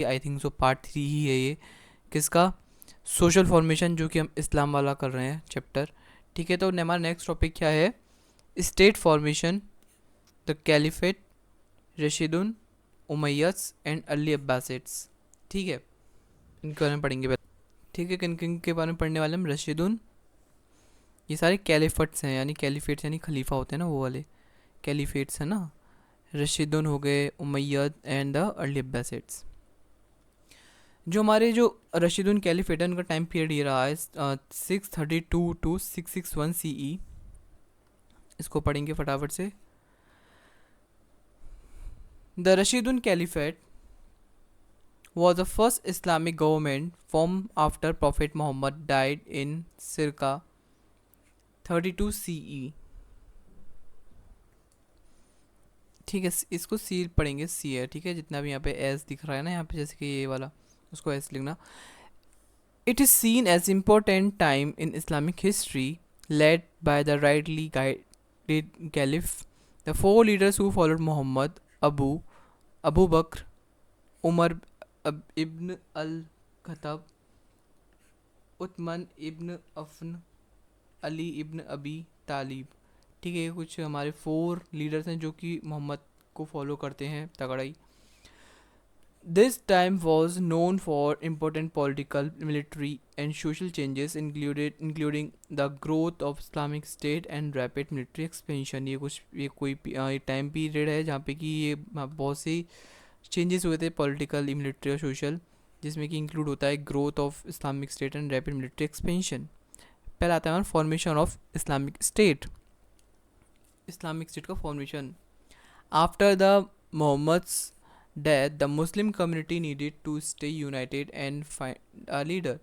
I think so part 3 ही है ये, किसका, सोशल फॉर्मेशन, जो कि हम इस्लाम वाला कर रहे हैं चैप्टर। ठीक है, तो हमारा नेक्स्ट टॉपिक क्या है, state formation, the caliphate, Rashidun, Umayyads and early Abbasids. ठीक है, इनके बारे में पढ़ेंगे पहले। ठीक है, किन किन के बारे में पढ़ने वाले हम, रशीदुन, ये सारे कैलिफेट्स हैं, यानी कैलिफेट्स यानी खलीफा होते हैं ना, वो वाले कैलिफेट्स हैं ना। रशीदुन हो गए, उमैय्यद एंड द अर्ली अब्बासिड्स। जो हमारे जो रशीदुन कैलिफेट है, उनका टाइम पीरियड ये रहा है 632 टू 661 CE। इसको पढ़ेंगे फटाफट से। The Rashidun caliphate was the first Islamic government formed after Prophet Muhammad died in circa 32 CE। ठीक है, इसको सी पढ़ेंगे, सी है, ठीक है, जितना भी यहाँ पे एस दिख रहा है ना यहाँ पे, जैसे कि ये वाला, उसको एस लिखना। It is seen as important time in Islamic history led by the rightly guided caliph. The four leaders who followed Muhammad, Abu Bakr, Umar ibn al-Khattab, उतमन ibn often, Ali इब्न अबी तालिब। ठीक है, ये कुछ हमारे 4 लीडर्स हैं जो कि मोहम्मद को फॉलो करते हैं तगड़ाई। This time was known for important political, military and social changes including the growth of Islamic State and rapid military expansion। ये कोई टाइम पीरियड है जहाँ पे कि ये बहुत सी चेंजेस हुए थे पॉलिटिकल, मिलिट्री और सोशल, जिसमें कि इंक्लूड होता है growth of Islamic state and rapid military expansion. पहला आता है formation of Islamic state. Islamic state का formation, after the Muhammad's death, the Muslim community needed to stay united and find a leader।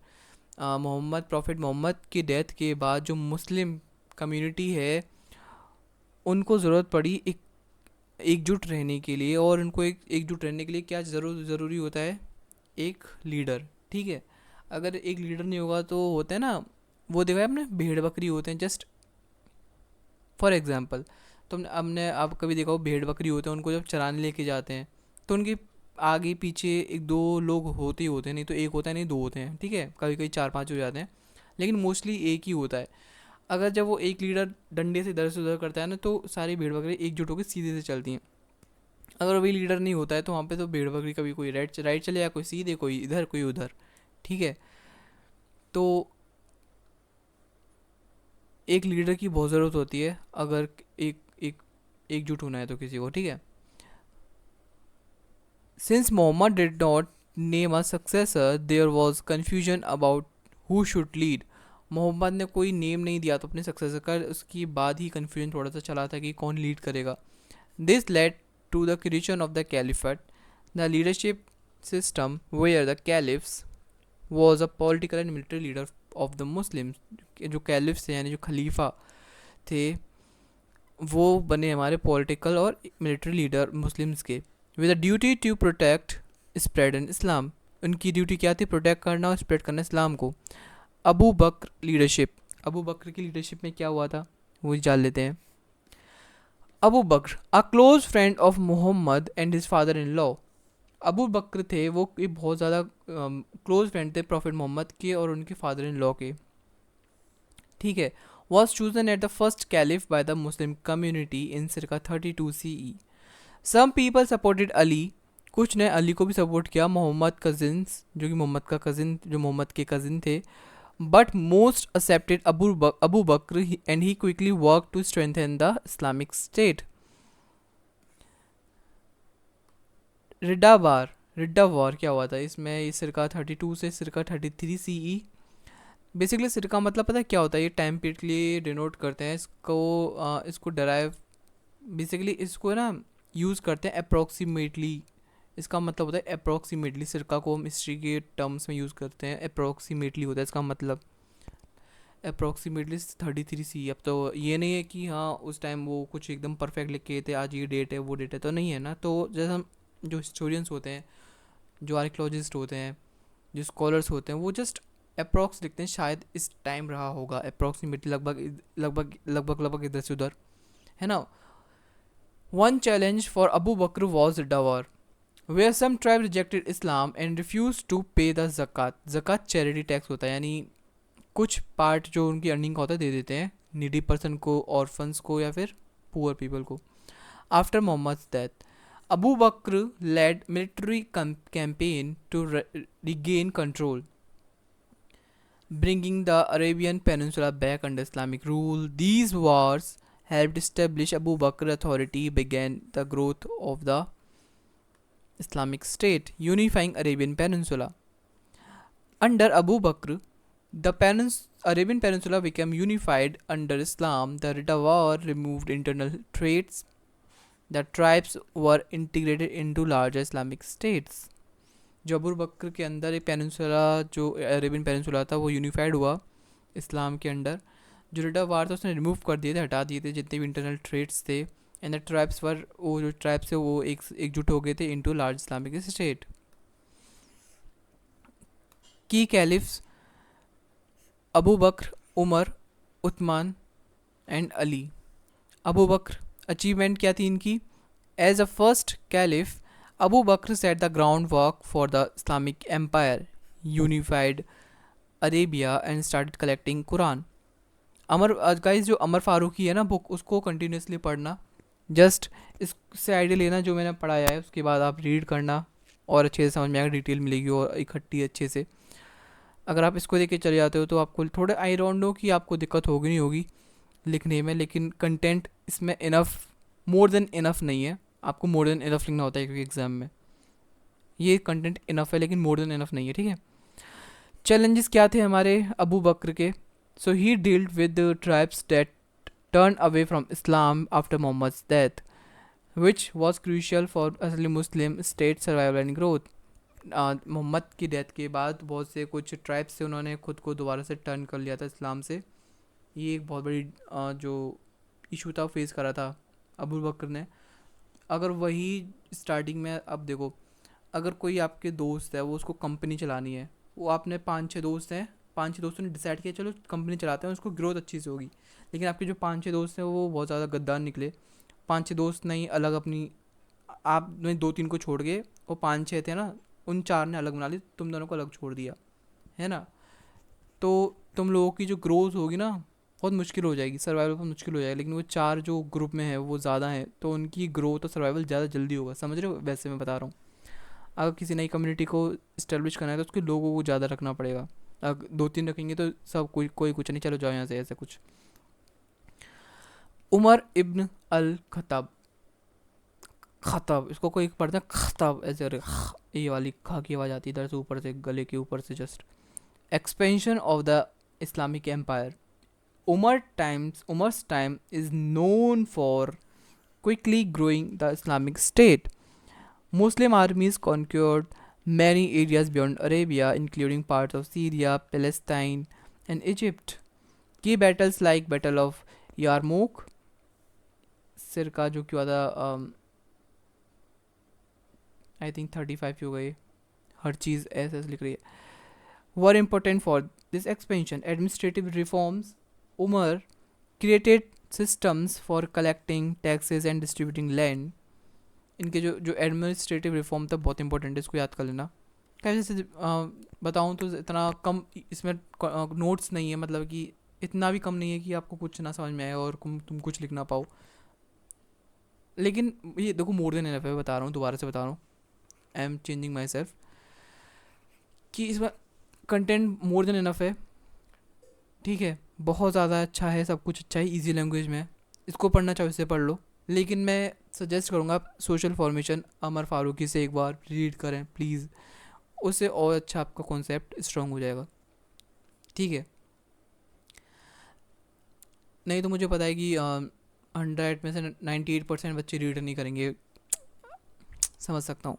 Prophet Muhammad की death के बाद जो Muslim community है उनको ज़रूरत पड़ी एकजुट रहने के लिए, और उनको एकजुट रहने के लिए क्या ज़रूरी होता है, एक लीडर। ठीक है, अगर एक लीडर नहीं होगा तो होता है ना, वो देखा है आपने, भेड़ बकरी होते हैं, जस्ट फॉर एग्जांपल। तो हमने आप कभी देखा हो, भेड़ बकरी होते हैं, उनको जब चराने लेके जाते हैं तो उनके आगे पीछे 1-2 लोग होते ही होते हैं, नहीं तो एक होता है, नहीं 2 होते हैं। ठीक है, कभी कभी 4-5 हो जाते हैं, लेकिन मोस्टली एक ही होता है। अगर जब वो एक लीडर डंडे से इधर से उधर करता है ना, तो सारी भेड़ बकरी एकजुट होकर सीधे से चलती हैं। अगर वही लीडर नहीं होता है तो वहाँ पे तो भेड़ बकरी कभी कोई राइट चले या कोई सीधे, कोई इधर कोई उधर। ठीक है, तो एक लीडर की बहुत ज़रूरत होती है अगर एकजुट होना है तो किसी को। ठीक है, Since Muhammad did not name a successor, there was confusion about who should lead। Mohammad ने कोई नेम नहीं दिया तो अपने सक्सेसर का, उसकी बाद ही कन्फ्यूजन थोड़ा सा चला था कि कौन लीड करेगा। This led to the creation of the caliphate, the leadership system where the caliphs was a political and military leader of the Muslims. जो कैलिफ्स थे यानी जो खलीफा थे, वो बने हमारे पॉलिटिकल और मिलिट्री लीडर मुस्लिम्स के। With the duty to protect spread in Islam, उनकी ड्यूटी क्या थी, प्रोटेक्ट करना और स्प्रेड करना इस्लाम को। अबू बकर लीडरशिप, अबू बकर की लीडरशिप में क्या हुआ था वो जान लेते हैं। Abu Bakr, a close friend of Muhammad and his father in law. Abu Bakr थे वो बहुत ज़्यादा क्लोज फ्रेंड थे प्रॉफिट मोहम्मद के और उनके फादर इन लॉ के। ठीक है, was chosen at the first caliph by the Muslim community in circa 32 CE। Some people supported Ali, कुछ ने अली को भी सपोर्ट किया, मोहम्मद कजिन्स, जो कि मोहम्मद का कजिन, जो मोहम्मद के कजिन थे। But most accepted Abu Bakr and he quickly work to strengthen the Islamic state. Ridda war क्या हुआ था इसमें, ये सिरका 32 से सिरका 33 CE। बेसिकली सिरका मतलब पता है क्या होता है, ये टाइम पीरियड के लिए डिनोट करते हैं इसको डराइव, बेसिकली इसको ना यूज़ करते हैं अप्रॉक्सीमेटली। इसका मतलब होता है अप्रॉक्सीमेटली, सिरका को हम हिस्ट्री के टर्म्स में यूज़ करते हैं, अप्रॉक्सीमेटली होता है इसका मतलब, अप्रॉक्सीमेटली 33 CE। अब तो ये नहीं है कि हाँ उस टाइम वो कुछ एकदम परफेक्ट लिख के थे, आज ये डेट है वो डेट है, तो नहीं है ना। तो जैसे हम जो हिस्टोरियंस होते हैं, जो आर्कियोलॉजिस्ट होते हैं, जो स्कॉलर्स होते हैं, वो जस्ट अप्रॉक्स लिखते हैं, शायद इस टाइम रहा होगा अप्रॉक्सीमेटली, लगभग इधर से उधर, है ना। One challenge for Abu Bakr was Ridda war. where some tribe rejected Islam and refused to pay the zakat. zakat charity tax होता है, यानी कुछ पार्ट जो उनकी अर्निंग का होता है दे देते हैं नीडी पर्सन को, ऑर्फन्स को या फिर पुअर पीपल को. After Muhammad death, Abu Bakr led military campaign to regain control, bringing the Arabian Peninsula back under Islamic rule. These wars helped establish Abu Bakr authority, began the growth of the Islamic State, unifying Arabian Peninsula. Under Abu Bakr, the Arabian Peninsula became unified under Islam. The Ridda War removed internal threats. The tribes were integrated into larger Islamic states. जो Abu Bakr के अंदर एक peninsula, जो Arabian peninsula था, वो unified हुआ इस्लाम के under. जो रिडा वार था उसने रिमूव कर दिए थे, हटा दिए थे जितने भी इंटरनल ट्रेड्स थे. एंड द ट्राइब्स वर, वो जो ट्राइब्स थे वो एकजुट हो गए थे इनटू लार्ज इस्लामिक स्टेट. की caliphs Abu Bakr, Umar, Usman and Ali. Abu Bakr, achievement क्या थी इनकी? As a first caliph, Abu Bakr set the groundwork for the Islamic Empire, unified Arabia and started collecting Quran. Amar guys, जो अमर फारूकी है ना book, उसको continuously पढ़ना. Just इससे idea लेना जो मैंने पढ़ाया है, उसके बाद आप रीड करना और अच्छे से समझ में आएगा, डिटेल मिलेगी और इकट्ठी अच्छे से. अगर आप इसको देख के चले जाते हो तो आपको थोड़े आई डोंट नो कि आपको दिक्कत होगी नहीं होगी लिखने में, लेकिन कंटेंट इसमें इनफ, मोर देन इनफ नहीं है. आपको मोर देन इनफ लिखना होता है क्योंकि एग्जाम में ये कंटेंट इनफ है, लेकिन मोर देन इनफ नहीं है. ठीक है. चैलेंजेस क्या थे हमारे अबू बकर के? So he dealt with tribes that turn away from Islam after Muhammad's death, which was crucial for असली Muslim state survival and growth. Muhammad की डेथ के बाद बहुत से कुछ ट्राइब्स से उन्होंने खुद को दोबारा से टर्न कर लिया था इस्लाम से. ये एक बहुत बड़ी जो इशू था फेस करा था अबू बकर ने. अगर वही स्टार्टिंग में, अब देखो, अगर कोई आपके दोस्त है वो उसको कंपनी चलानी है, वो आपने 5-6 दोस्त हैं, 5-6 दोस्तों ने डिसाइड किया चलो कंपनी चलाते हैं, उसको ग्रोथ अच्छी से होगी. लेकिन आपके जो 5-6 दोस्त हैं वो बहुत ज़्यादा गद्दार निकले. 5-6 दोस्त नहीं, अलग अपनी, आपने 2-3 को छोड़ के, वो 5-6 थे ना, उन 4 ने अलग बना ली, तुम दोनों को अलग छोड़ दिया है ना. तो तुम लोगों की जो ग्रोथ होगी ना बहुत मुश्किल हो जाएगी, सर्वाइवल बहुत मुश्किल हो जाएगा. लेकिन वो 4 जो ग्रुप में है वो ज़्यादा हैं, तो उनकी ग्रोथ और सर्वाइवल ज़्यादा जल्दी होगा. समझ रहे हो? वैसे मैं बता रहा हूँ, अगर किसी नई कम्युनिटी को इस्टेब्लिश करना है तो उसके लोगों को ज़्यादा रखना पड़ेगा. अगर 2-3 रखेंगे तो सब कोई कुछ नहीं, चलो जाओ यहाँ से, ऐसा कुछ. उमर इब्न अल खताब, खताब, इसको कोई पढ़ता है खताब ऐसे, ये वाली खा की आवाज़ आती है इधर से ऊपर से, गले के ऊपर से just. Expansion of the Islamic empire. Umar's time is known for quickly growing the Islamic State. Muslim armies conquered many areas beyond Arabia, including parts of Syria, Palestine, and Egypt. Key battles like Battle of Yarmouk, सिरका जो कि हुआ था, I think 35 हो गए, हर चीज़ ऐसे लिख रही है, were important for this expansion. Administrative reforms. Umar created systems for collecting taxes and distributing land. इनके जो एडमिनिस्ट्रेटिव रिफॉर्म था बहुत इंपॉर्टेंट है, इसको याद कर लेना. कैसे से बताऊँ तो इतना कम इसमें नोट्स नहीं है, मतलब कि इतना भी कम नहीं है कि आपको कुछ ना समझ में आए और तुम कुछ लिख ना पाओ. लेकिन ये देखो मोर देन इनफ है, बता रहा हूँ, दोबारा से बता रहा हूँ, I am changing my self, कि इसमें कंटेंट मोर देन इनफ है. ठीक है, बहुत ज़्यादा अच्छा है, सब कुछ अच्छा है, इजी लैंग्वेज में. इसको पढ़ना चाहो इससे पढ़ लो, लेकिन मैं सजेस्ट करूँगा सोशल फॉर्मेशन अमर फारूकी से एक बार रीड करें प्लीज़, उससे और अच्छा आपका कॉन्सेप्ट स्ट्रॉन्ग हो जाएगा. ठीक है. नहीं तो मुझे पता है कि 100 में से 98% बच्चे रीड नहीं करेंगे, समझ सकता हूँ.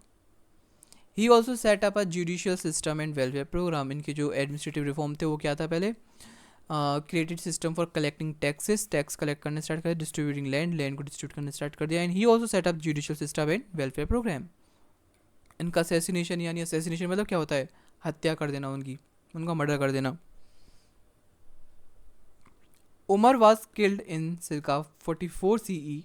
He also set up a judicial system and welfare programme. इनके जो एडमिनिस्ट्रेटिव रिफॉर्म थे वो क्या था? पहले created system for collecting taxes, tax collect करने स्टार्ट कर, डिस्ट्रीब्यूटिंग लैंड को डिस्ट्रीब्यूट करने स्टार्ट कर दिया. And he also set up judicial system and welfare programme. इनका असैसिनेशन, यानी असैसिनेशन मतलब क्या होता है? हत्या कर देना उनकी, उनका मर्डर कर देना. Umar was killed in circa 44 CE.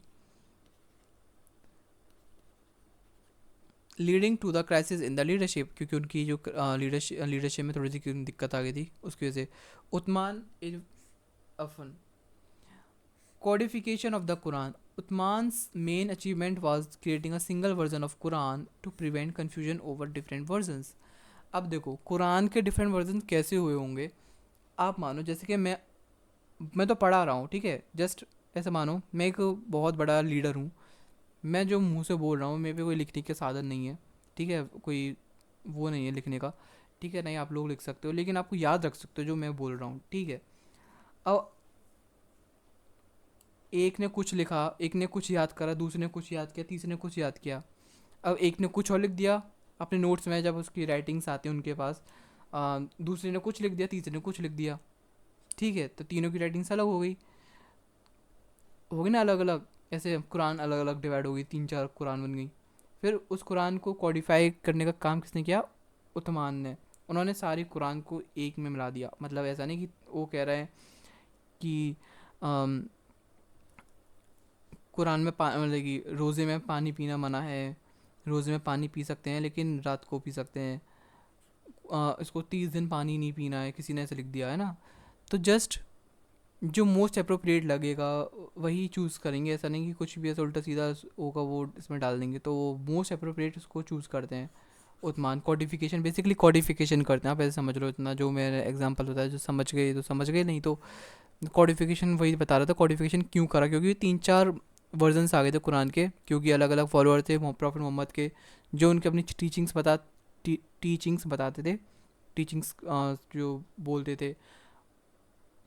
Leading to the crisis in the leadership, क्योंकि उनकी जो लीडरशिप में थोड़ी सी दिक्कत आ गई थी उसकी वजह से। Usman often codification of the Quran. Uthman's main achievement was creating a single version of Quran to prevent confusion over different versions. अब देखो कुरान के डिफरेंट वर्जन कैसे हुए होंगे। आप मानो जैसे कि मैं तो पढ़ा रहा हूँ, ठीक है, जस्ट ऐसे मानो मैं एक बहुत बड़ा लीडर हूँ, मैं जो मुंह से बोल रहा हूँ मेरे पे कोई लिखने के साधन नहीं है, ठीक है, कोई वो नहीं है लिखने का, ठीक है, नहीं आप लोग लिख सकते हो लेकिन आपको याद रख सकते हो जो मैं बोल रहा हूँ, ठीक है। अब एक ने कुछ लिखा, एक ने कुछ याद करा, दूसरे ने कुछ याद किया, तीसरे ने कुछ याद किया, अब एक ने कुछ और लिख दिया अपने नोट्स में जब उसकी राइटिंग्स आती हैं उनके पास, दूसरे ने कुछ लिख दिया, तीसरे ने कुछ लिख दिया, ठीक है, तो तीनों की राइटिंग्स अलग हो गई ना, अलग अलग, ऐसे कुरान अलग अलग डिवाइड हो गई, 3-4 कुरान बन गई। फिर उस कुरान को कॉडिफाई करने का काम किसने किया? उस्मान ने। उन्होंने सारी कुरान को एक में मिला दिया, मतलब ऐसा नहीं कि वो कह रहे हैं कि कुरान में मतलब कि रोज़े में पानी पीना मना है, रोज़े में पानी पी सकते हैं लेकिन रात को पी सकते हैं, इसको 30 दिन पानी नहीं पीना है, किसी ने ऐसे लिख दिया है ना। तो जस्ट जो मोस्ट अप्रोप्रिएट लगेगा वही चूज़ करेंगे, ऐसा नहीं कि कुछ भी ऐसा उल्टा सीधा होगा वो इसमें डाल देंगे, तो वो मोस्ट अप्रोप्रिएट उसको चूज़ करते हैं। उस्मान कॉडिफिकेशन, बेसिकली कॉडिफिकेशन करते हैं, आप ऐसे समझ लो, इतना जो मेरा एग्जांपल होता है, जो समझ गए तो समझ गए, नहीं तो कॉडिफिकेशन वही बता रहा था। कॉडिफिकेशन क्यों करा? क्योंकि 3-4 वर्जन्स आ गए थे कुरान के, क्योंकि अलग अलग फॉलोअर थे प्रॉफिट मोहम्मद के, जो उनके अपनी टीचिंग्स बताते थे, टीचिंग्स जो बोलते थे,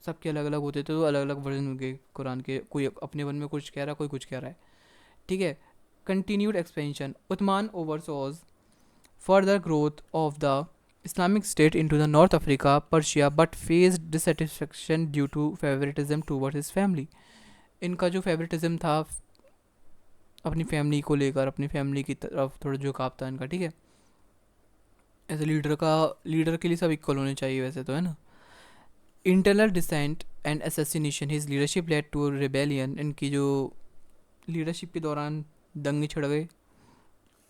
सबके अलग अलग होते थे, तो अलग अलग वर्जन हो गए कुरान के, कोई अपने मन में कुछ कह रहा है, कोई कुछ कह रहा है, ठीक है। Continued expansion, Uthman oversaw further growth of the Islamic State into the North Africa, Persia, but faced dissatisfaction due to favoritism towards his family. इनका जो फेवरेटिज्म था अपनी फैमिली को लेकर, अपनी फैमिली की तरफ थोड़ा झुकाव था इनका, ठीक है। एज ए लीडर के लिए सब इक्वल होने चाहिए वैसे तो, है ना। Internal dissent and assassination, his leadership led to rebellion, इनकी जो लीडरशिप के दौरान दंगे छिड़ गए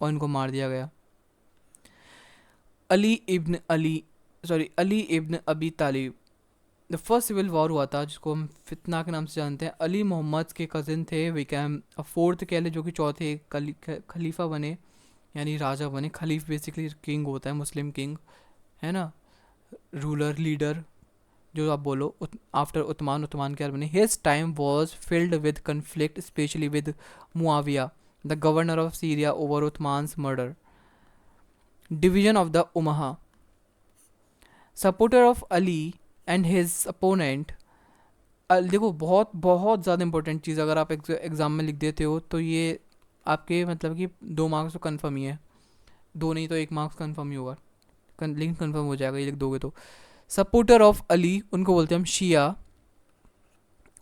और इनको मार दिया गया। अली इब्न अबी तालिब, द फर्स्ट सिविल वॉर हुआ था जिसको हम फितना के नाम से जानते हैं। अली मोहम्मद के कज़न थे, विकैम फोर्थ कह ले, जो कि चौथे खलीफा बने, यानी राजा बने। खलीफ बेसिकली किंग होता है, मुस्लिम किंग, है ना, रूलर, लीडर, जो आप बोलो। आफ्टर उस्मान क्या बने। His time was filled with conflict, specially with Muawiya the governor of Syria over Uthman's murder. Division of the ummah, supporter of Ali and his opponent. देखो बहुत बहुत ज़्यादा इंपॉर्टेंट चीज़, अगर आप एग्ज़ाम में लिख देते हो तो ये आपके मतलब कि 2 मार्क्स तो कन्फर्म ही है, 2 नहीं तो 1 मार्क्स कन्फर्म ही होगा, लिंक कन्फर्म हो जाएगा ये लिख दोगे तो। सपोर्टर ऑफ अली उनको बोलते हैं हम शिया,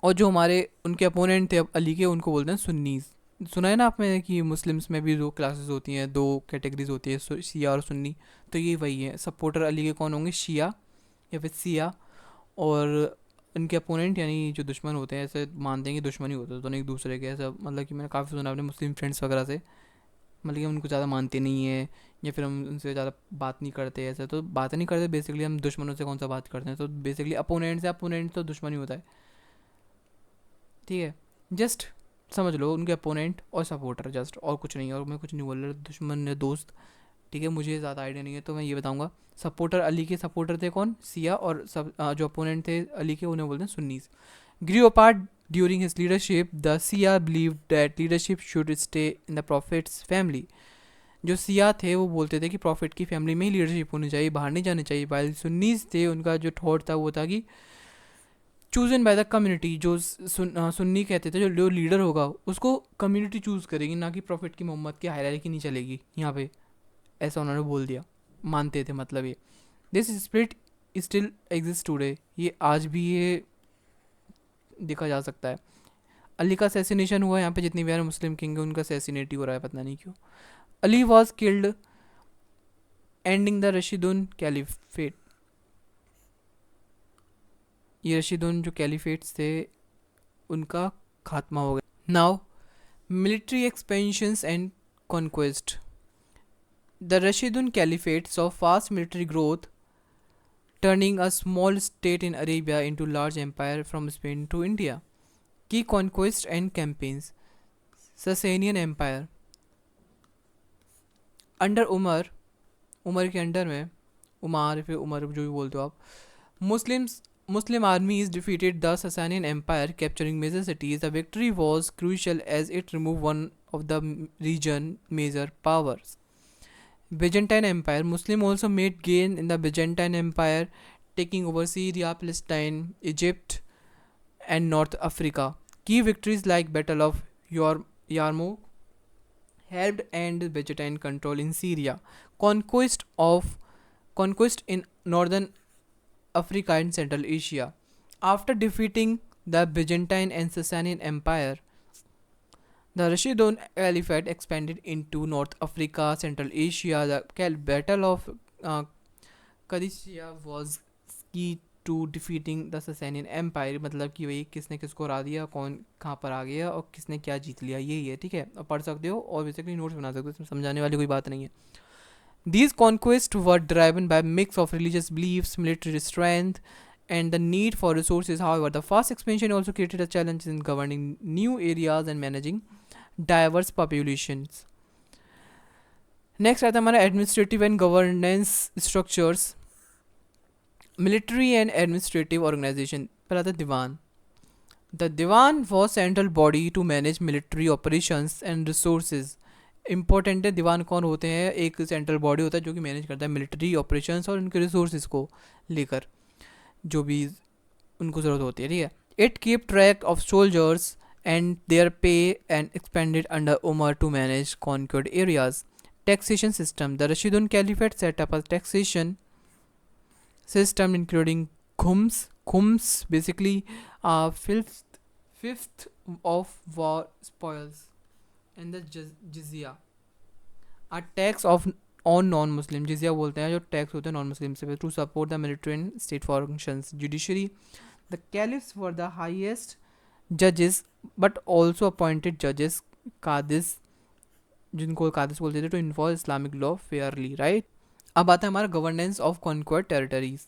और जो हमारे उनके अपोनेंट थे अब अली के, उनको बोलते हैं सुन्नीस। सुना है ना आपने कि मुस्लिम्स में भी 2 क्लासेस होती हैं, 2 कैटेगरीज होती है, शिया और सुन्नी, तो ये वही है। सपोर्टर अली के कौन होंगे? शिया या फिर सिया, और इनके अपोनेंट यानी जो दुश्मन होते हैं, ऐसे मानते हैं कि दुश्मन ही होते हैं दोनों एक दूसरे के, ऐसा मतलब कि मैंने काफ़ी सुना अपने मुस्लिम फ्रेंड्स वगैरह से, मतलब कि हम उनको ज़्यादा मानते नहीं है या फिर हम उनसे ज़्यादा बात नहीं करते, ऐसा तो बात नहीं करते, बेसिकली हम दुश्मनों से कौन सा बात करते हैं, तो बेसिकली अपोनेंट तो दुश्मन ही होता है, ठीक है। जस्ट समझ लो उनके अपोनेंट और सपोर्टर, जस्ट, और कुछ नहीं, और मैं कुछ नहीं बोल रहा, दुश्मन या दोस्त, ठीक है, मुझे ज़्यादा आइडिया नहीं है तो मैं ये बताऊंगा। सपोर्टर, अली के सपोर्टर थे कौन? सिया, और सब जो अपोनेंट थे अली के उन्हें बोलते हैं Sunnis. Grew apart during his leadership, the Shia believe that leadership should stay in the prophet's family. जो सिया थे वो बोलते थे कि प्रॉफिट की फैमिली में ही लीडरशिप होनी चाहिए, बाहर नहीं जानी चाहिए। वाइल सुन्नीस थे, उनका जो थॉट था वो था कि चूजन बाय द कम्युनिटी, जो सुन्नी कहते थे जो लीडर होगा उसको कम्युनिटी चूज़ करेगी, ना कि प्रॉफिट की मोहम्मद की हायरार्की नहीं चलेगी यहाँ पे, ऐसा उन्होंने बोल दिया, मानते थे मतलब ये। This split still exist today, ये आज भी ये देखा जा सकता है। अली का असैसिनेशन हुआ यहाँ पे, जितनी भी यार मुस्लिम किंग है उनका असैसिनेट ही हो रहा है, पता नहीं क्यों। Ali was killed ending the Rashidun caliphate, ये रशीदुन जो कैलिफेट्स थे उनका खात्मा हो गया। Now military expansions and conquest, The Rashidun Caliphate saw fast military growth, turning a small state in Arabia into large empire from Spain to India. Key conquests and campaigns. Sasanian Empire. Under Umar के under में, उमार फिर उमर जो भी बोलते हो आप, Muslim armies defeated the Sasanian Empire, capturing major cities. The victory was crucial as it removed one of the region's major powers. Byzantine Empire. Muslim also made gain in the Byzantine Empire, taking over Syria, Palestine, Egypt, and North Africa. Key victories like Battle of Yarmouk helped end Byzantine control in Syria. Conquest in northern Africa and Central Asia. After defeating the Byzantine and Sasanian Empire, the Rashidun Caliphate expanded into North Africa, Central Asia. The Battle of Qadisiyah was key to defeating the Sasanian Empire. मतलब कि वही किसने किसको हरा दिया, कौन कहाँ पर आ गया और किसने क्या जीत लिया, यही है. ठीक है, अब पढ़ सकते हो और बेसिकली नोट्स बना सकते हो, इसमें समझाने वाली कोई बात नहीं है. These conquests were driven by a mix of religious beliefs, military strength, and the need for resources. However, the fast expansion also created a challenge in governing new areas and managing diverse populations. Next आता है हमारा administrative and governance structures. Military and administrative organization. पहला था दीवान. The Diwan was central body to manage military operations and resources. Important है दीवान कौन होते हैं, एक सेंट्रल बॉडी होता है जो कि मैनेज करता है मिलिट्री ऑपरेशंस और उनके रिसोर्सेज को लेकर जो भी उनको ज़रूरत होती है. ठीक है. It keep track of soldiers and their pay and expanded under Umar to manage conquered areas. Taxation system. The Rashidun Caliphate set up a taxation system including khums basically fifth of war spoils, and the jizya, a tax of on non-Muslim. Jizya बोलते हैं जो tax होते हैं non-Muslim से, to support the military and state functions. Judiciary. The caliphs were the highest judges but also appointed judges, qadis, जिनको कादिस बोलते थे, to enforce Islamic law fairly. Right. अब आता है हमारा गवर्नेंस ऑफ कॉन्क्वर्ड टेरिटरीज.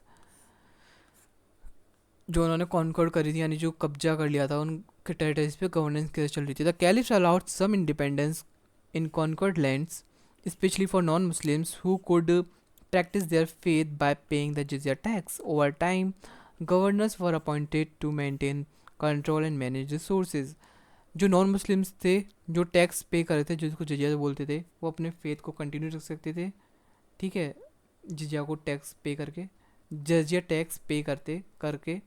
जो उन्होंने कॉन्क्वर्ड करी थी यानी जो कब्जा कर लिया था उनके टेरिटरीज पे गवर्नेंस कैसे चल रही थी. The caliphs allowed some independence in conquered lands especially for non-Muslims who could practice their faith by paying the jizya tax. Over time, governors were appointed to maintain control and manage resources. जो non Muslims थे जो tax पे कर रहे थे, जिसको जिजिया बोलते थे, वो अपने फेथ को कंटिन्यू रख सकते थे. ठीक है, जिजिया को टैक्स पे करके, जिजिया टैक्स पे करके.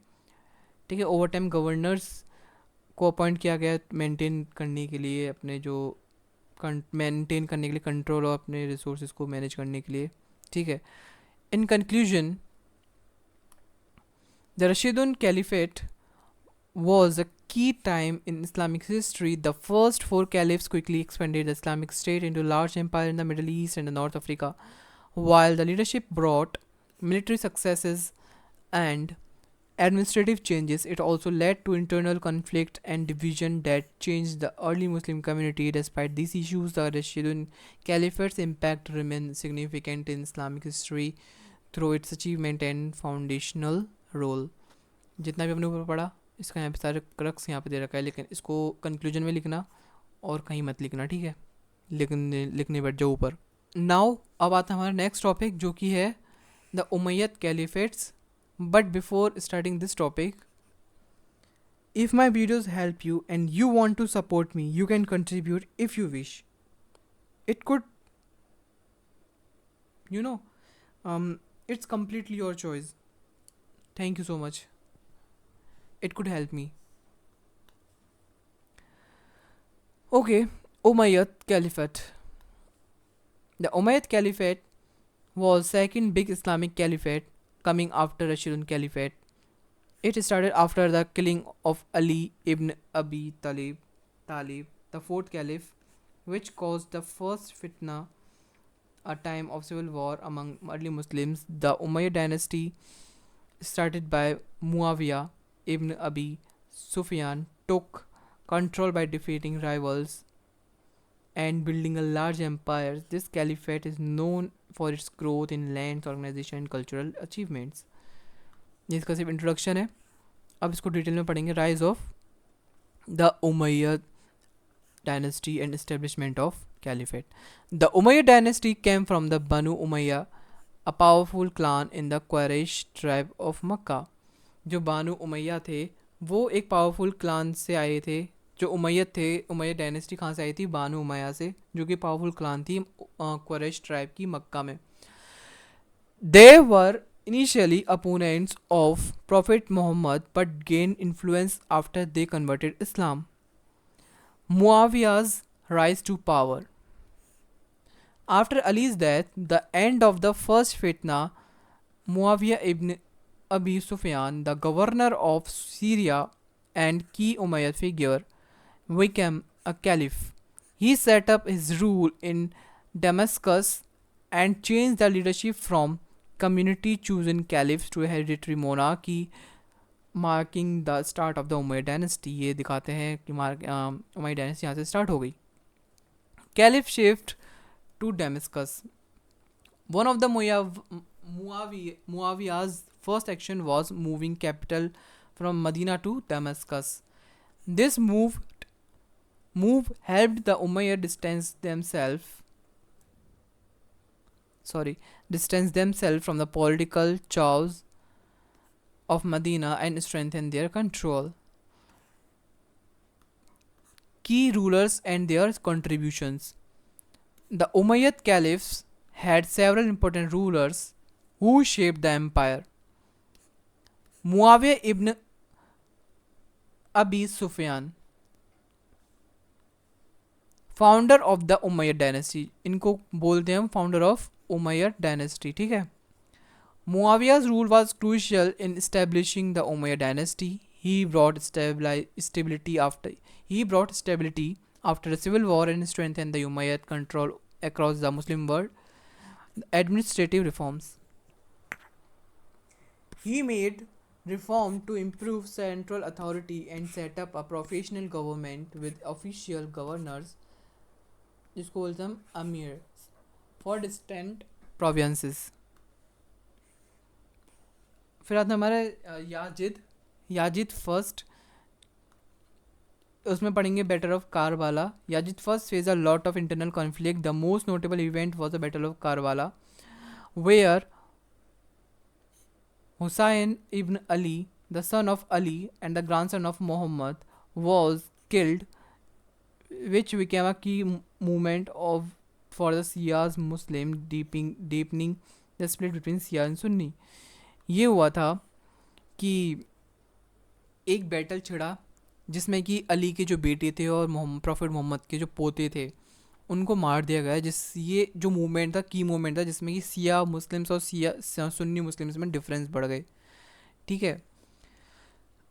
ठीक है. ओवर टाइम गवर्नर्स को अपॉइंट किया गया मेंटेन करने के लिए, अपने जो मेंटेन करने के लिए कंट्रोल और अपने रिसोर्सेज को मैनेज करने के लिए. ठीक है. In conclusion, the Rashidun caliphate was a key time in Islamic history. The first four caliphs quickly expanded the Islamic state into a large empire in the Middle East and North Africa. While the leadership brought military successes and administrative changes, it also led to internal conflict and division that changed the early Muslim community. Despite these issues, the Rashidun Caliphate's impact remains significant in Islamic history through its achievement and foundational role. जितना भी हमने ऊपर पढ़ा इसका यहाँ पे सारे crux यहाँ पे दे रखा है, लेकिन इसको कंक्लूजन में लिखना और कहीं मत लिखना. ठीक है, लिखने बैठ जाओ ऊपर. नाउ अब आता है हमारा नेक्स्ट टॉपिक जो कि है the Umayyad caliphates. But before starting this topic, if my videos help you and you want to support me, you can contribute if you wish. It could you know it's completely your choice. Thank you so much. It could help me. Okay, Umayyad Caliphate. The Umayyad Caliphate was second big Islamic caliphate coming after Rashidun Caliphate. It started after the killing of Ali ibn Abi Talib, the fourth caliph, which caused the first fitna, a time of civil war among early Muslims. The Umayyad dynasty, started by Muawiyah ibn Abi Sufyan, took control by defeating rivals and building a large empire. This caliphate is known for its growth in lands, organization and cultural achievements. ये इसका सिर्फ introduction है. अब इसको detail में पढ़ेंगे. Rise of the Umayyad dynasty and establishment of caliphate. The Umayyad dynasty came from the Banu Umayya, a powerful clan in the Quraysh tribe of Makkah. जो बानु उमैया थे वो एक पावरफुल क्लान से आए थे. जो उमैयद थे, उमैयद डायनेस्टी कहाँ से आई थी? बानु उमैया से, जो कि पावरफुल क्लान थी कुरैश ट्राइब की मक्का में. They were initially opponents of Prophet Muhammad but gained influence after they converted Islam. Muawiyah's rise to power. After Ali's death, the end of the first fitna, Muawiyah ibn Abi Sufyan, the governor of Syria and key Umayyad figure, became a caliph. He set up his rule in Damascus and changed the leadership from community chosen caliphs to a hereditary monarchy, marking the start of the Umayyad dynasty. ये दिखाते हैं कि Umayyad dynasty यहाँ से start हो गई. Caliph shift to Damascus. One of the Muawiyah's first action was moving capital from Medina to Damascus. This move helped the Umayyad distance themselves from the political chaos of Medina and strengthen their control. Key rulers and their contributions. The Umayyad caliphs had several important rulers who shaped the empire. Muawiyah ibn Abi Sufyan, founder of the Umayyad dynasty. इनको बोलते हैं हम founder of Umayyad dynasty. ठीक है. मुआविया's rule was crucial in establishing the Umayyad dynasty. He brought stability after a civil war and strengthened the Umayyad control across the Muslim world. Administrative reforms. He made reform to improve central authority and set up a professional government with official governors, जिसको बोलते हैं हम अमीर, for distant provinces. फिर आता है हमारे Yazid first. उसमें पढ़ेंगे battle of Karbala. Yazid first faced a lot of internal conflict. The most notable event was the battle of Karbala, where Hussain ibn Ali, the son of Ali and the grandson of Muhammad, was killed, which became a key movement for the Shias Muslim, deepening the split between Shia and Sunni. ये हुआ था कि एक battle छिड़ा जिसमें कि अली के जो बेटे थे और प्रॉफिट मोहम्मद के जो पोते थे उनको मार दिया गया. ये जो मूवमेंट था, की मूवमेंट था, जिसमें कि सिया मुस्लिम्स और सुन्नी मुस्लिम्स में डिफरेंस बढ़ गए. ठीक है.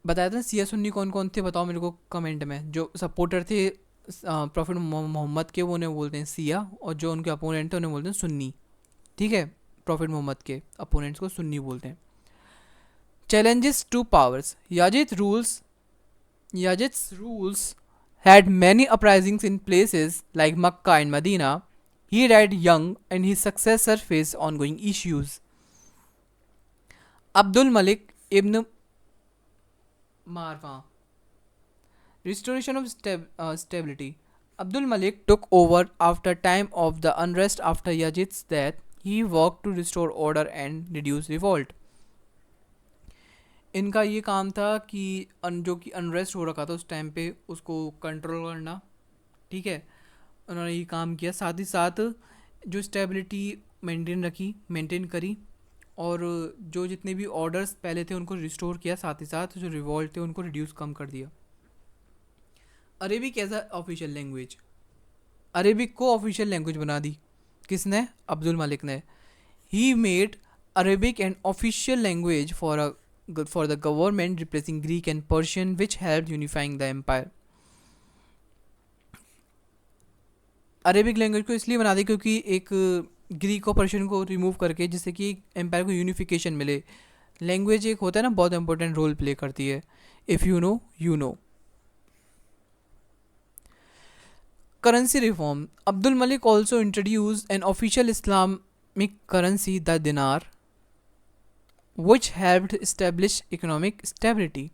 बताया था सिया सुन्नी कौन कौन थे, बताओ मेरे को कमेंट में. जो सपोर्टर थे प्रॉफिट मोहम्मद के वो उन्हें बोलते हैं सिया, और जो उनके अपोनेंट थे उन्हें बोलते हैं सुन्नी. ठीक है. प्रॉफिट मोहम्मद के अपोनेंट्स को सुन्नी बोलते हैं. Challenges two powers. Yazid's rules had many uprisings in places like Makkah and Medina. He died young and his successor faced ongoing issues. Abdul Malik ibn Marwan. Restoration of stability. Abdul Malik took over after time of the unrest after Yazid's death. He worked to restore order and reduce revolt. इनका ये काम था कि जो कि unrest हो रखा था उस टाइम पे उसको कंट्रोल करना. ठीक है. उन्होंने ये काम किया. साथ ही साथ जो स्टेबिलिटी मेंटेन करी और जो जितने भी ऑर्डर्स पहले थे उनको रिस्टोर किया. साथ ही साथ जो रिवॉल्ट थे उनको रिड्यूस कम कर दिया. Arabic as a official language. Arabic को ऑफिशियल लैंग्वेज बना दी. किसने? अब्दुल मलिक ने. He made Arabic an official language for the government, replacing Greek and Persian, which helped unifying the empire. Arabic language को इसलिए बना दी क्योंकि एक ग्रीक और पर्शियन को रिमूव करके, जिससे कि एम्पायर को यूनिफिकेशन मिले. लैंग्वेज एक होता है ना, बहुत इंपॉर्टेंट रोल प्ले करती है. If you know you know. Currency reform. Abdul Malik also introduced an official Islamic currency, the dinar, which helped establish economic stability.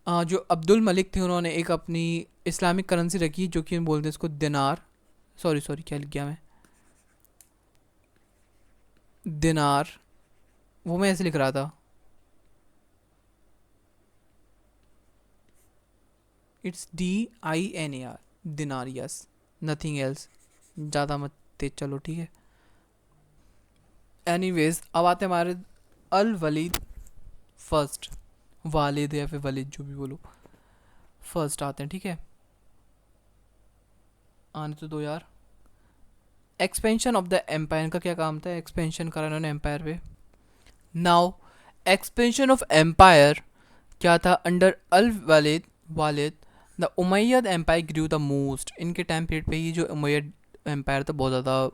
जो अब्दुल मलिक थे उन्होंने एक अपनी इस्लामिक करेंसी रखी जो कि हम बोलते हैं इसको दिनार, सॉरी सॉरी क्या लिख गया मैं, दिनार, वो मैं ऐसे लिख रहा था, इट्स DINAR, दिनार, यस, नथिंग एल्स, ज़्यादा मत तेज चलो, ठीक है। एनीवेज अब आते हैं हमारे अल वलीद फर्स्ट, वालिद या फिर वलीद जो भी बोलो, फर्स्ट आते हैं, ठीक है। आने तो दो यार। एक्सपेंशन ऑफ द एम्पायर का क्या काम था, एक्सपेंशन करा इन्होंने एम्पायर पे। नाउ एक्सपेंशन ऑफ एम्पायर क्या था, under Al Walid Walid the Umayyad empire grew the most. इनके टाइम पीरियड पे ही जो उमैयद एम्पायर था बहुत ज़्यादा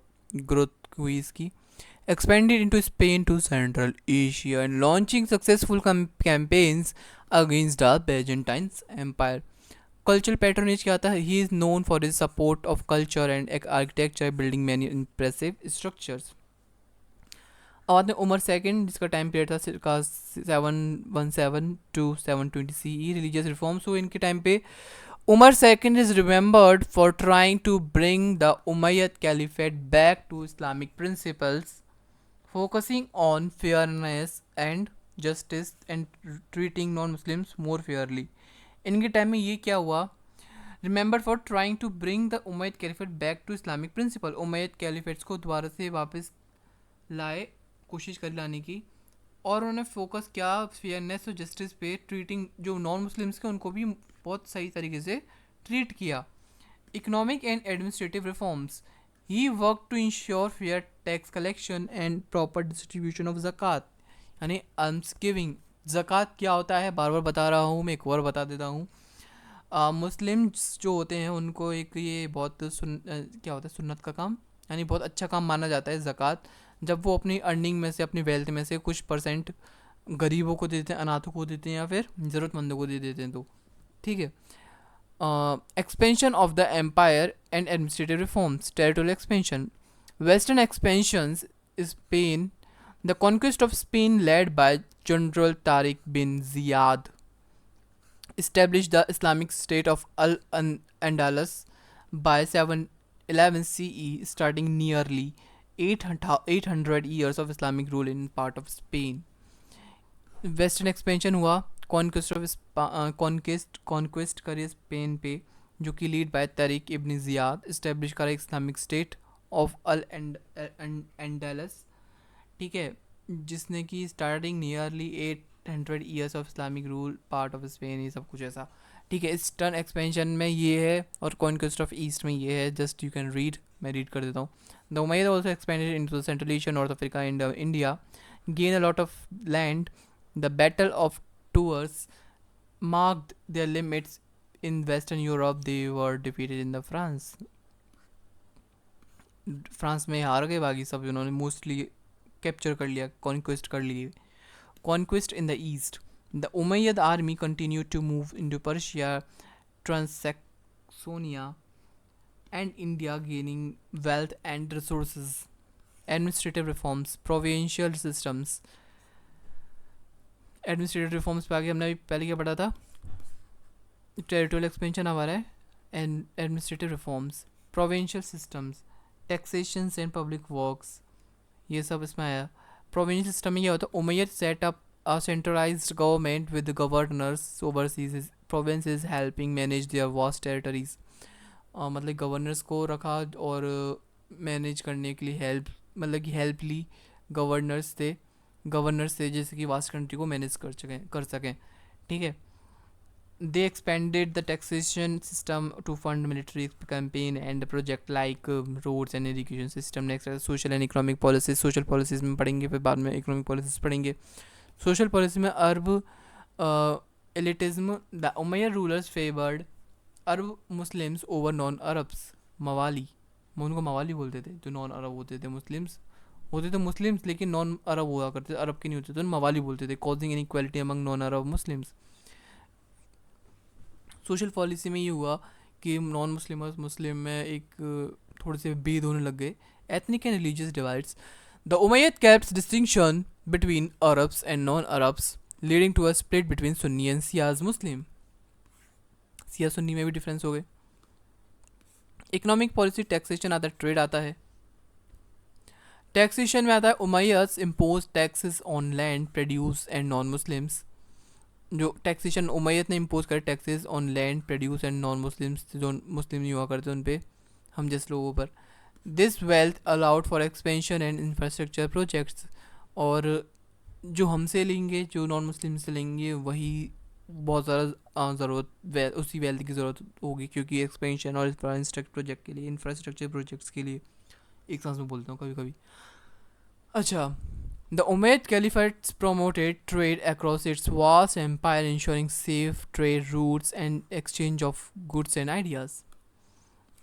ग्रोथ हुई इसकी। Expanded into Spain to Central Asia and launching successful campaigns against the Byzantines empire. Cultural patronage क्या था, he is known for his support of culture and architecture, building many impressive structures. अब आते हैं Umar second, जिसका time period था circa 717 to 720 CE। Religious reforms हुए इनके time पे। Umar second is remembered for trying to bring the Umayyad caliphate back to Islamic principles, focusing on fairness and justice and treating non Muslims more fairly. इनके time में ये क्या हुआ, remember for trying to bring the Umayyad caliphate back to Islamic principle, Umayyad caliphates को दोबारा से वापस लाए, कोशिश कर लाने की। और उन्होंने फोकस किया फेयरनेस और जस्टिस पे, ट्रीटिंग जो नॉन मुस्लिम्स के उनको भी बहुत सही तरीके से ट्रीट किया। Economic and administrative reforms, he work to ensure fair tax collection and proper distribution of zakat, यानी अल्म्स गिविंग। ज़कात क्या होता है बार बार बता रहा हूँ मैं, एक और बता देता हूँ। मुस्लिम्स जो होते हैं उनको एक ये बहुत क्या होता है सुन्नत का काम, यानी बहुत अच्छा काम माना जाता है ज़कात, जब वो अपनी अर्निंग में से अपनी वेल्थ में से कुछ परसेंट गरीबों को दे देते हैं, अनाथों को देते हैं या फिर ज़रूरतमंदों को दे देते हैं, तो ठीक है। Expansion of the empire and administrative reforms, territorial expansion, western expansions, Spain, the conquest of Spain led by general Tariq bin Ziyad established the Islamic State of Al-Andalus by 711 CE, starting nearly 800 years of Islamic rule in part of Spain. Western expansion हुआ, conquest करे Spain पे, जो कि lead by Tariq ibn Ziyad, establish करा Islamic state of अल एंडलस, ठीक है, जिसने कि starting nearly 800 years of Islamic rule part of Spain, ये सब कुछ ऐसा, ठीक है। ईस्टर्न एक्सपेंशन में ये है और कॉन्क्वेस्ट ऑफ ईस्ट में ये है, जस्ट यू कैन रीड, मैं रीड कर देता हूँ। The Umayyad also expanded into Central Asia, North Africa and India, gained a lot of land. The Battle of Tours marked their limits in Western Europe. They were defeated in the France. France में हार गए बाकी सब, उन्होंने mostly capture कर लिया, conquest कर लिए। Conquest in the east, the Umayyad army continued to move into Persia, Transsaxonia and India, gaining wealth and resources. Administrative reforms, provincial systems, administrative reforms पे आगे हमने अभी पहले क्या पढ़ा था, टेरिटोरियल एक्सपेंशन हमारा है, and administrative reforms, provincial systems, taxation and public works, ये सब इसमें आया। प्रोविंशियल सिस्टम में क्या होता है, Umayyad set up a centralized government with governors overseas provinces helping manage their vast territories। मतलब गवर्नर्स को रखा और मैनेज करने के लिए हेल्प, मतलब कि हेल्प ली गवर्नर्स से जैसे कि वास्ट कंट्री को मैनेज कर सकें, ठीक है। They expanded the taxation system to fund military campaign and project like roads and education system. Next social and economic policies, social policies में पढ़ेंगे, फिर बाद में इकोनॉमिक पॉलिसीज पढ़ेंगे। सोशल पॉलिसी में Arab elitism, the Umayyad rulers favoured Arab Muslims over non Arabs, mawali, उनको मवाली बोलते थे, जो नॉन अरब होते थे, मुस्लिम्स होते थे मुस्लिम्स लेकिन नॉन अरब हुआ करते थे, अरब के नहीं होते थे, मवाली बोलते थे, कॉजिंग इनइक्वालिटी अमंग नॉन अरब मुस्लिम्स। सोशल पॉलिसी में ये हुआ कि नॉन मुस्लिम और मुस्लिम में एक थोड़े से भेद होने लग गए, ethnic and religious divides. The Umayyad kept distinction between Arabs and non-Arabs, leading to a split between Sunni and Shias Muslim. शिया सुन्नी में भी डिफरेंस हो गए. इकोनॉमिक पॉलिसी, टैक्सेशन आता है, ट्रेड आता है. टैक्सेशन में आता है Umayyads impose taxes on land, produce and non Muslims. जो टैक्सेशन उमैय्यद ने इम्पोज करे taxes on land, produce and non Muslims, जो मुस्लिम नहीं हुआ करते उन पे, हम जैसे लोगों पर. This wealth allowed for expansion and infrastructure projects. और जो हमसे लेंगे, जो नॉन मुस्लिम से लेंगे, वही बहुत ज़्यादा ज़रूरत, उसी वेल्थ की ज़रूरत होगी, क्योंकि एक्सपेंशन और इंफ्रास्ट्रक्चर प्रोजेक्ट के लिए, इंफ्रास्ट्रक्चर प्रोजेक्ट्स के लिए, एक सांस में बोलता हूँ कभी कभी. अच्छा. The Umayyad Caliphate promoted trade across its vast empire, ensuring safe trade routes and exchange of goods and ideas.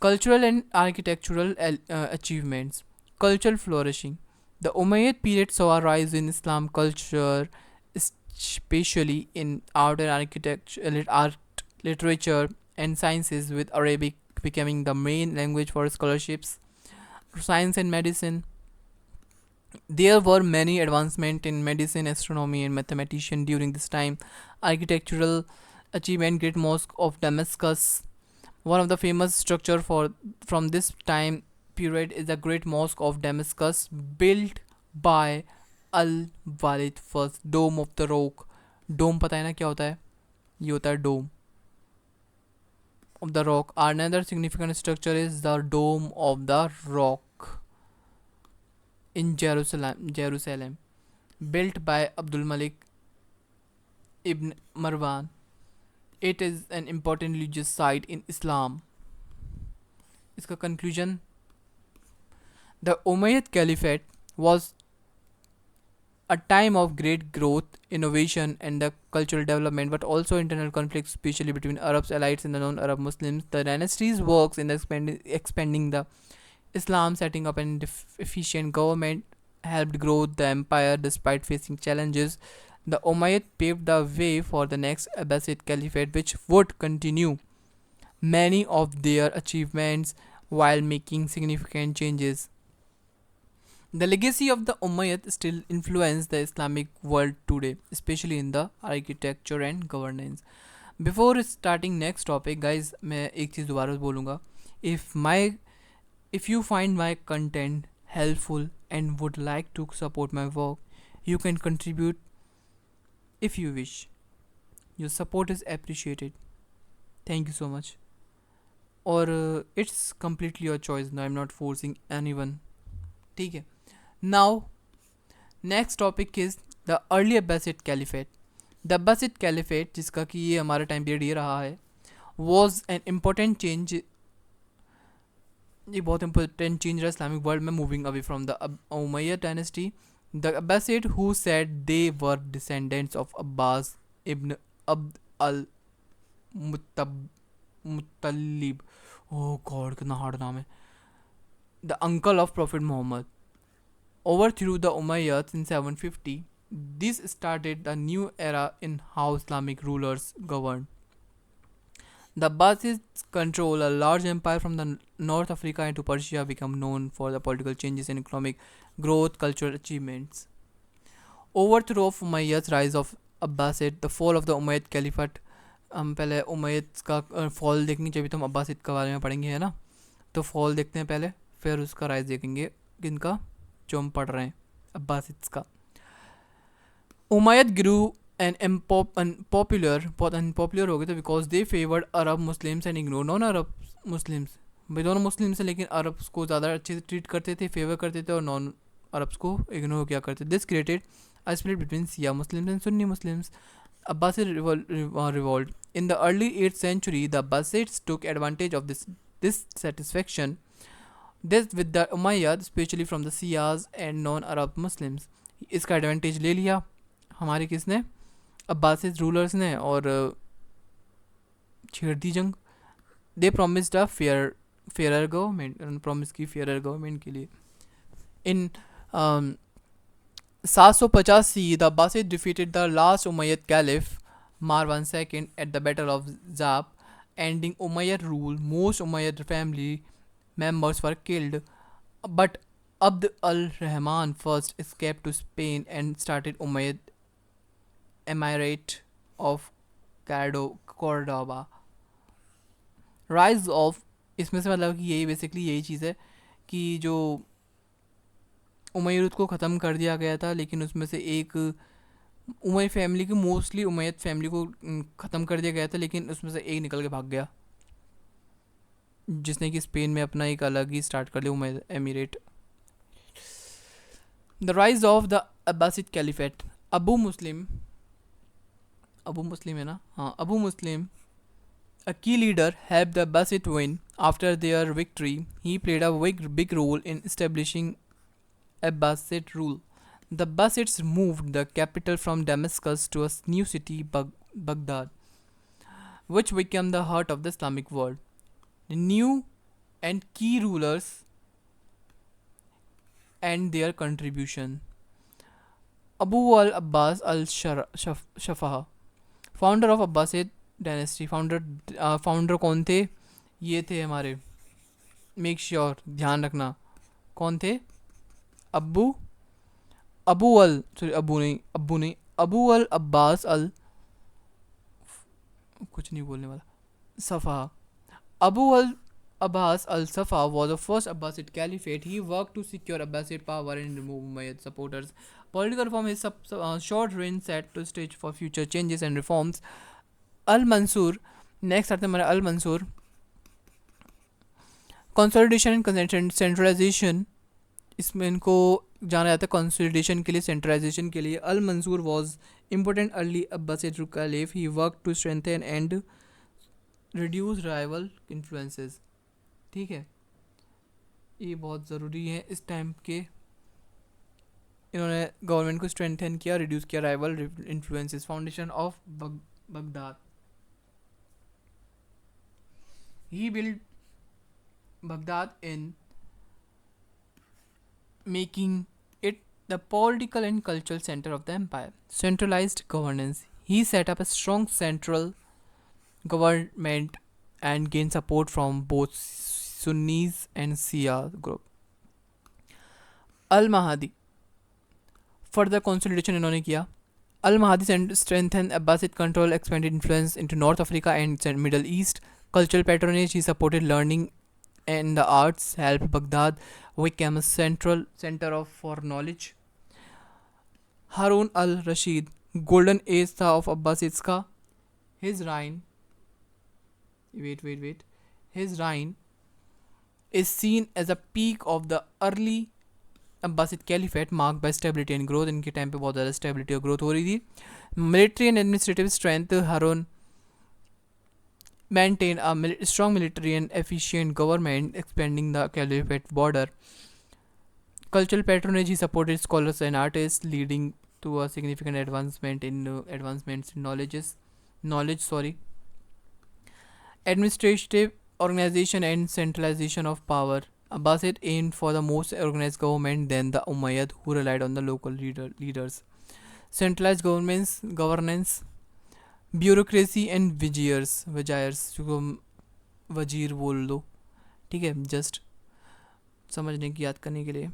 Cultural and architectural achievements. Cultural flourishing. The Umayyad period saw a rise in Islam culture, especially in art and architecture, art, literature, and sciences, with Arabic becoming the main language for scholarships, science and medicine. There were many advancements in medicine, astronomy, and mathematician during this time. Architectural achievement: Great Mosque of Damascus. One of the famous structure from this time period is the Great Mosque of Damascus, built by Al-Walid first. Dome of the Rock. Dome पता है ना क्या होता है? ये होता है dome of the rock. Another significant structure is the Dome of the Rock in Jerusalem, built by Abdul Malik ibn Marwan. It is an important religious site in Islam. इसका conclusion: The Umayyad Caliphate was a time of great growth, innovation, and the cultural development, but also internal conflicts, especially between Arabs, elites, and the non-Arab Muslims. The dynasty's works in expanding the Islam, setting up an efficient government, helped grow the empire despite facing challenges. The Umayyad paved the way for the next Abbasid Caliphate, which would continue many of their achievements while making significant changes. The legacy of the Umayyad still influences the Islamic world today, especially in the architecture and governance. Before starting next topic, guys, मैं एक चीज़ दोबारा बोलूँगा. If you find my content helpful and would like to support my work, you can contribute if you wish. Your support is appreciated. Thank you so much. Or it's completely your choice. No, I'm not forcing anyone. ठीक है. Now, next topic is the early Abbasid Caliphate. The Abbasid Caliphate, जिसका कि ये हमारा time period ये रहा है, was an important change. ये बहुत important change रहा Islamic world में, moving away from the Umayyad dynasty. The Abbasid, who said they were descendants of Abbas ibn Abd al-Muttalib. Oh God, कितना hard नाम है. The uncle of Prophet Muhammad, overthrew the Umayyads in 750. This started a new era in how Islamic rulers governed. The Abbasids control a large empire from the North Africa into Persia, become known for the political changes in economic growth, cultural achievements. Overthrow of Umayyads, rise of Abbasid, the fall of the Umayyad Caliphate. हम पहले Umayyad का fall देखेंगे, जब तो हम Abbasid के बारे में पढ़ेंगे, है ना. तो फॉल देखते हैं पहले, फिर उसका राइज देखेंगे, किनका, जो हम पढ़ रहे हैं, अब्बासिद्स का. उमैयद grew and unpopular हो गए थे because they favoured Arab Muslims and ignore non Arab Muslims. भाई दोनों मुस्लिम्स हैं, लेकिन अरब्स को ज़्यादा अच्छे से ट्रीट करते थे, फेवर करते थे, और नॉन अरब्स को इग्नोर किया करते. This created a split between Shia Muslims and Sunni Muslims. Abbasid revolt. In the early 8th century, the Abbasids took advantage of this dissatisfaction with the Umayyad, especially from the Shias and non-Arab Muslims. इसका advantage ले लिया हमारे किसने, Abbasid rulers ने, और छेड़ दी जंग. दे promised a fairer government, promise की फेयर गवर्नमेंट के लिए. इन 785, the Abbasids defeated the last Umayyad Caliph, Marwan II, at the Battle of Zab. ending Umayyad rule. Most Umayyad family members were killed, but Abd al-Rahman first escaped to Spain and started Umayyad Emirate of Cordoba. Rise of, इसमें से मतलब कि यही basically यही चीज़ है कि जो Umayyad को ख़त्म कर दिया गया था, लेकिन उसमें से एक उमैयद फैमिली की, मोस्टली उमैयद फैमिली को ख़त्म कर दिया गया था, लेकिन उसमें से एक निकल के भाग गया, जिसने कि स्पेन में अपना एक अलग ही स्टार्ट कर लिया, Umayyad emirate. The rise of the Abbasid caliphate. Abu Muslim है ना, हाँ, Abu Muslim, a key leader, helped the Abbasid win. After their victory, he played a big role in establishing Abbasid rule. The Abbasids moved the capital from Damascus to a new city, Baghdad, which became the heart of the Islamic world. The new and key rulers and their contribution. Abu al-Abbas al-Shafaha, founder of Abbasid dynasty. Founder कौन थे? ये थे हमारे, make sure ध्यान रखना कौन थे. अबू अल अब्बास अल, कुछ नहीं बोलने वाला, सफ़ा. अबू अल Abbas al-Safa was the first Abbasid caliphate. He worked to secure Abbasid power and remove Umayyad supporters. Political reform, his short reign set to stage for future changes and reforms. Al-Mansur, next आते हैं हमारे अल-मंसूर. Consolidation and centralisation, इसमें इनको जाना जाता है consolidation के लिए, सेंट्रलाइजेशन के लिए. Al Mansur was important early Abbasid caliph. He work to strengthen and reduce rival influences. ठीक है, ये बहुत ज़रूरी है इस टाइम के. इन्होंने गवर्नमेंट को स्ट्रेंथन किया, रिड्यूस किया rival influences. Foundation of Baghdad. He built Baghdad in making it the political and cultural center of the empire. Centralized governance. He set up a strong central government and gained support from both Sunnis and Shia group. Al-Mahdi. Further consolidation इन्होंने किया. Al-Mahdi strengthened Abbasid control, expanded influence into North Africa and Middle East. Cultural patronage, he supported learning and the arts, helped Baghdad become a center for knowledge. Harun al-Rashid, golden age था of Abbasids का. His reign, his reign is seen as a peak of the early Abbasid Caliphate, marked by stability and growth. इनके time पे बहुत ज़्यादा stability और growth हो रही थी. Military and administrative strength, Harun maintained a strong military and efficient government, expanding the caliphate border. Cultural patronage, he supported scholars and artists, leading to a significant advancements in knowledge. Administrative organization and centralization of power. Abbasid aimed for the most organized government than the Umayyad, who relied on the local leaders. Centralized governance, bureaucracy and viziers, जो वजीर बोल दो, ठीक है, just समझने की, याद करने के लिए.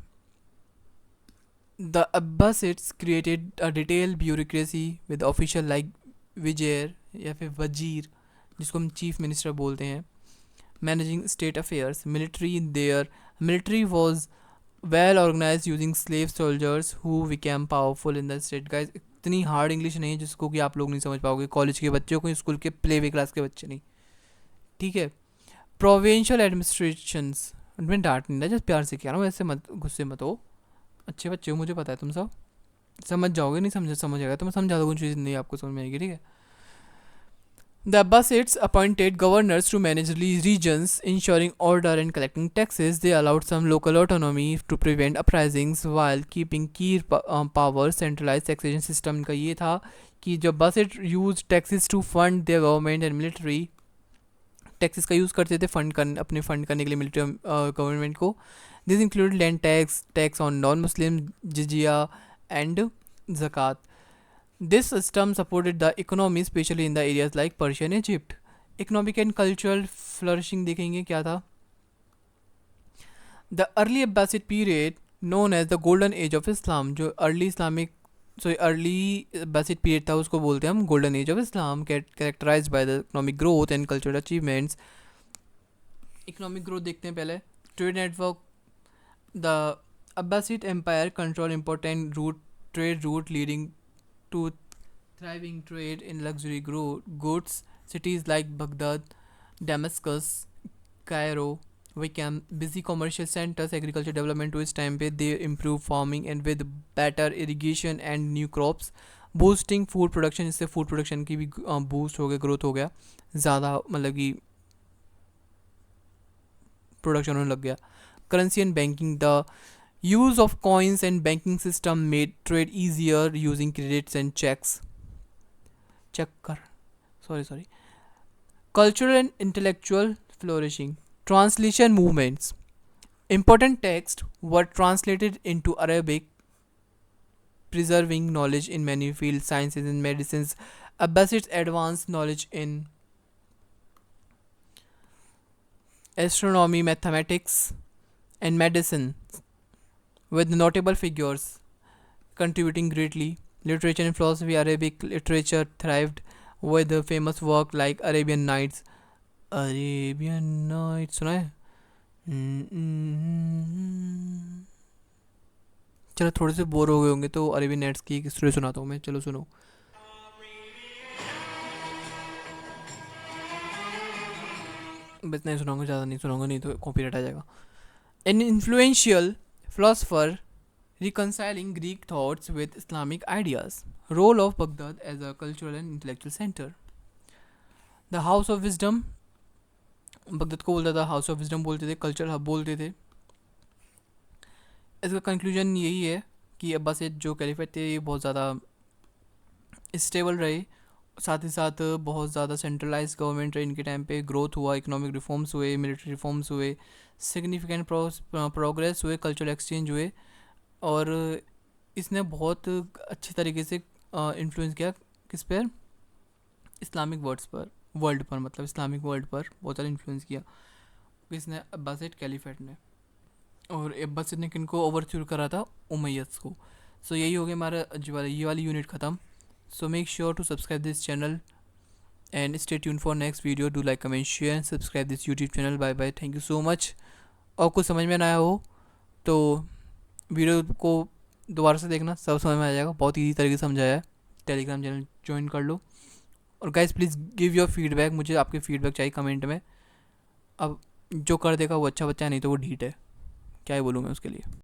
The Abbasids created a detail bureaucracy with official like vizier या फिर वजीर, जिसको हम चीफ मिनिस्टर बोलते हैं, managing state affairs. Military was well organise using slave soldiers who became powerful in the state. Guys, इतनी हार्ड इंग्लिश नहीं है जिसको कि आप लोग नहीं समझ पाओगे, कॉलेज के बच्चों को, स्कूल के प्ले वे क्लास के बच्चे नहीं, ठीक है. प्रोविंशियल एडमिनिस्ट्रेशंस, मैं डांट नहीं रहा, जस्ट प्यार से कह रहा हूँ, ऐसे मत गुस्से मत हो, अच्छे बच्चे हो, मुझे पता है तुम सब समझ जाओगे, नहीं समझ आएगा तो मैं समझा दूँगा, चीज़ नहीं आपको समझ में आएगी, ठीक है. The Abbasids appointed governors to manage regions, ensuring order and collecting taxes. They allowed some local autonomy to prevent uprisings while keeping key power. Centralized taxation system इनका ये था कि जब Abbasids used taxes to fund their government and military, taxes का use करते थे अपने fund करने के लिए मिलिट्री गवर्नमेंट को. This include land tax on non Muslim, jizya and zakat. This system supported the economy, especially in the areas like Persia and Egypt. Economic and cultural flourishing देखेंगे क्या था. The early Abbasid period known as the golden age of Islam, जो early Abbasid period था उसको बोलते हैं हम golden age of Islam, characterised by the economic growth and cultural achievements. Economic growth देखते हैं पहले. Trade network. The Abbasid Empire controlled important trade route leading to thriving trade in luxury goods. Cities like Baghdad, Damascus, Cairo became busy commercial centers. Agriculture development to its time पे they improved farming and with better irrigation and new crops, boosting food production. इससे food production की भी boost हो गया, growth हो गया, ज़्यादा मतलब कि production होने लग गया. Currency and banking. The use of coins and banking system made trade easier using credits and checks. Sorry. Cultural and intellectual flourishing. Translation movements. Important texts were translated into Arabic, preserving knowledge in many fields, sciences and medicines. Abbasids advanced knowledge in astronomy, mathematics, and medicine, with notable figures contributing greatly. Literature and philosophy. Arabic literature thrived with famous work like Arabian Nights. सुना है? चलो थोड़े से bore हो गए होंगे तो Arabian nights की एक स्टोरी सुनाता हूँ मैं, चलो सुनो. बस नहीं सुनाऊंगा, ज़्यादा नहीं सुनाऊंगा, नहीं तो कॉपीराइट आ जाएगा. An influential philosopher reconciling Greek thoughts with Islamic ideas. Role of Baghdad as a cultural and intellectual center. The House of Wisdom. Baghdad को बोलता था हाउस ऑफ विजडम बोलते थे, कल्चरल हब बोलते थे. इसका कंक्लूजन यही है कि अब्बासिड जो कैलिफेट थे ये बहुत ज़्यादा स्टेबल रहे, साथ ही साथ बहुत ज़्यादा सेंट्रलाइज गवर्नमेंट रहे इनके टाइम पे. ग्रोथ हुआ, इकोनॉमिक रिफॉर्म्स हुए, मिलिट्री रिफॉर्म्स हुए, सिग्निफिकेंट प्रोग्रेस हुए, कल्चरल एक्सचेंज हुए, और इसने बहुत अच्छी तरीके से इन्फ्लुएंस किया किस पर, इस्लामिक वर्ल्ड पर मतलब इस्लामिक वर्ल्ड पर बहुत ज़्यादा इन्फ्लुएंस किया इसने अब्बासिड कैलिफेट ने. और अब्बासिड ने किनको ओवरथ्रो करा था, उमैय्यद्स को. सो यही हो गया हमारा ये वाली यूनिट ख़त्म. So make sure to subscribe this channel and stay tuned for next video. Do like, comment, share and subscribe this YouTube channel. Bye bye. Thank you so much. और कुछ समझ में ना आया हो तो वीडियो को दोबारा से देखना, सब समझ में आ जाएगा. बहुत ईजी तरीके से समझाया है. टेलीग्राम चैनल ज्वाइन कर लो. और guys please give your feedback, मुझे आपके फीडबैक चाहिए कमेंट में. अब जो कर देगा वो अच्छा बच्चा है, नहीं तो वो ढीठ है. क्या ही बोलूँ मैं उसके लिए.